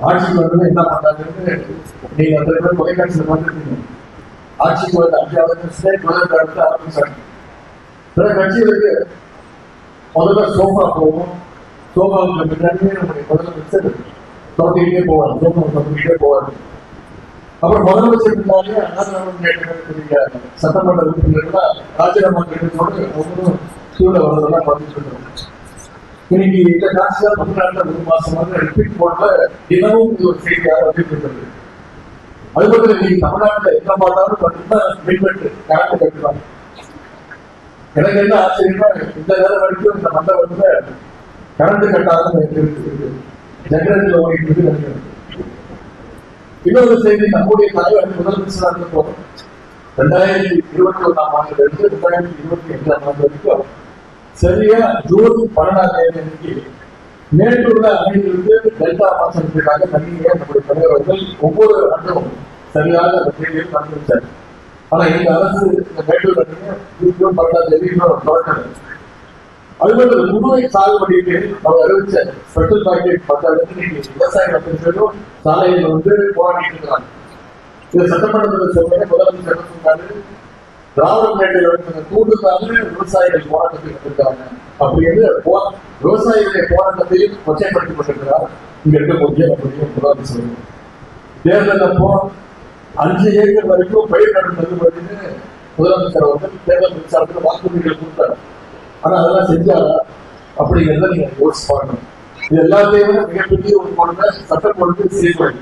ஆட்சிக்கு வந்து என்ன பண்றாங்கன்னு நீங்க அந்த தொலைக்காட்சியில் பார்த்துருக்கீங்க. ஆட்சிக்கு வந்து 5வது ஸ்டேட் முதல் அடுத்து ஆரம்பிச்சாங்க. சில கட்சிகளுக்கு முதல்ல சோஃபா போகும். சோஃபாவுக்கு முன்னாடியே நம்முடைய முதலமைச்சர் தொடங்கிட்டே போவார். சோஃபா தொடங்கிட்டே போவார். அப்புறம் முதலமைச்சர் முன்னாலே அண்ணாதிராவிட சட்டமன்ற உறுப்பினர்கள் ராஜினாமா கேட்டதோடு ஒவ்வொரு கீழே வரதெல்லாம் பார்த்துட்டு இருக்கோம். இன்னைக்கு இந்த காட்சியா தமிழ்நாட்டில் 1 மாசமாக ரிப்பீட் போட்ட தினமும் இது ஒரு செய்தியாக வந்துட்டு. அது மட்டும் இன்னைக்கு தமிழ்நாட்டில் என்ன பார்த்தாலும் பார்த்தீங்கன்னா மின்வெட்டு கரண்ட் கட்டுறாங்க. எனக்கு என்ன ஆச்சரியமா இந்த நேரம் வரைக்கும் இந்த மண்டபத்துல கரண்ட் கட்டாத ஜெனரேட்டர் ஓடிட்டு இருக்கு. இன்னொரு செய்தி, நம்முடைய தலைவர் முதலமைச்சராக இருந்தோம் 2021ஆம் ஆண்டுல இருந்து 2025ஆம் ஆண்டு வரைக்கும் சரியா ஜூன் 12ஆம் தேதி மேட்டூர்ல அணையிலிருந்து டெல்டா பாசனத்திற்காக தண்ணீரை நம்முடைய தலைவர்கள் ஒவ்வொரு ஆண்டும் சரியாக அந்த தேதியை கண்டுபிடிச்சார். ஆனா இந்த அரசு இந்த மேட்டூர் அணையை ஜூன் 12ஆம் தேதி இன்னும் தொடக்கல. அதுபோல முழுமை சாகுபடிக்கு அவர் அறிவிச்ச ஸ்பெஷல் பாக்கெட் 10,000 விவசாய மக்களும் சாலையில் வந்து போராடிட்டு இருக்கிறாங்க. இந்த சட்டமன்றத்தில் சொல்ற முதலமைச்சர் சொன்னாரு, திராவிட மேட்டையில் கூடுதலாக விவசாயிகள் போராட்டத்தில் இருக்காங்க அப்படின்னு விவசாயிகளுடைய போராட்டத்தையும் கொச்சைப்படுத்தப்பட்டிருக்கிறார் இங்க இருக்கக்கூடிய நம்முடைய முதலமைச்சர். தேர்தல் அப்போ 5 ஏக்கர் வரைக்கும் பயிர் நடும் தள்ளுபடினு முதலமைச்சர் அவர்கள் தேர்தல் பிரச்சாரத்தில் வாக்குறுதிகள் கொடுத்தார். ஆனா அதெல்லாம் செஞ்சாரா அப்படிங்கிறத நீங்க யோசிச்சு பார்க்கணும். இது எல்லாத்தையும் விட மிகப்பெரிய ஒரு கொள்கை சட்டம் ஒழுங்கு சீர்குலைவு.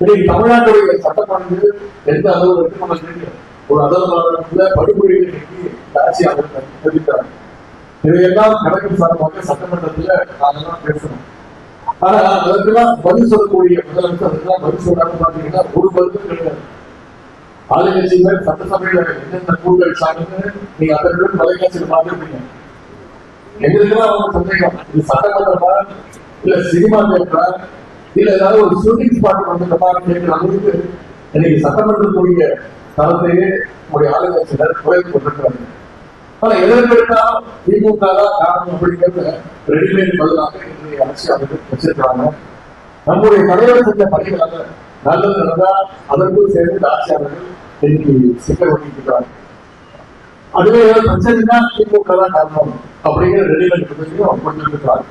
இன்னைக்கு தமிழ்நாட்டுடைய சட்டம் ஒழுங்கு எந்த அளவு இருக்கு நம்ம தெரியும். ஒரு அதற்குள்ள படுகொலையை ஆட்சி அவர்கள் தெரிவிக்கிறாங்க. இதையெல்லாம் கணக்கு சார்பாக சட்டமன்றத்துல நாங்கெல்லாம் பேசணும். ஆனா அதற்கெல்லாம் பதில் சொல்லக்கூடிய முதலமைச்சர் அதற்கெல்லாம் பதில் சொல்லாம பாத்தீங்கன்னா ஒரு பதிலும் கிடையாது. ஆளுங்கட்சியினர் சட்டசபையில என்னென்ன கூடுதல் சார்ந்து நீங்க அதற்கு தொலைக்காட்சியில் பார்த்துருப்பீங்க. எங்களுக்கெல்லாம் அவங்க சந்தேகம், இது சட்டமன்றமா இல்ல சினிமா தேட்டரா இல்ல ஏதாவது ஒரு ஷூட்டிங் ஸ்பாட் வந்து கேட்கிற அளவுக்கு இன்னைக்கு சட்டமன்றத்துடைய தரத்தையே உங்களுடைய ஆளுங்கட்சியினர் குறைத்து கொண்டிருக்கிறாங்க. ஆனா எதற்கெடுத்தாலும் திமுக தான் காரணம் அப்படிங்கிறது ரெடிமேட் பதிலாக இன்றைய ஆட்சி அவர்கள் வச்சிருக்கிறாங்க. நம்முடைய தலைவர் செஞ்ச பணிகளாக நல்லது நடந்தா அதற்கும் சேர்ந்து ஆட்சியாளர்கள் இன்னைக்கு சிக்கல் பண்ணிக்கிறாங்க. அதுவே பிரச்சனைனா திமுக தான் காரணம் அப்படிங்கிற ரெடிமேட் பதிலையும் கொண்டிருக்கிறாங்க.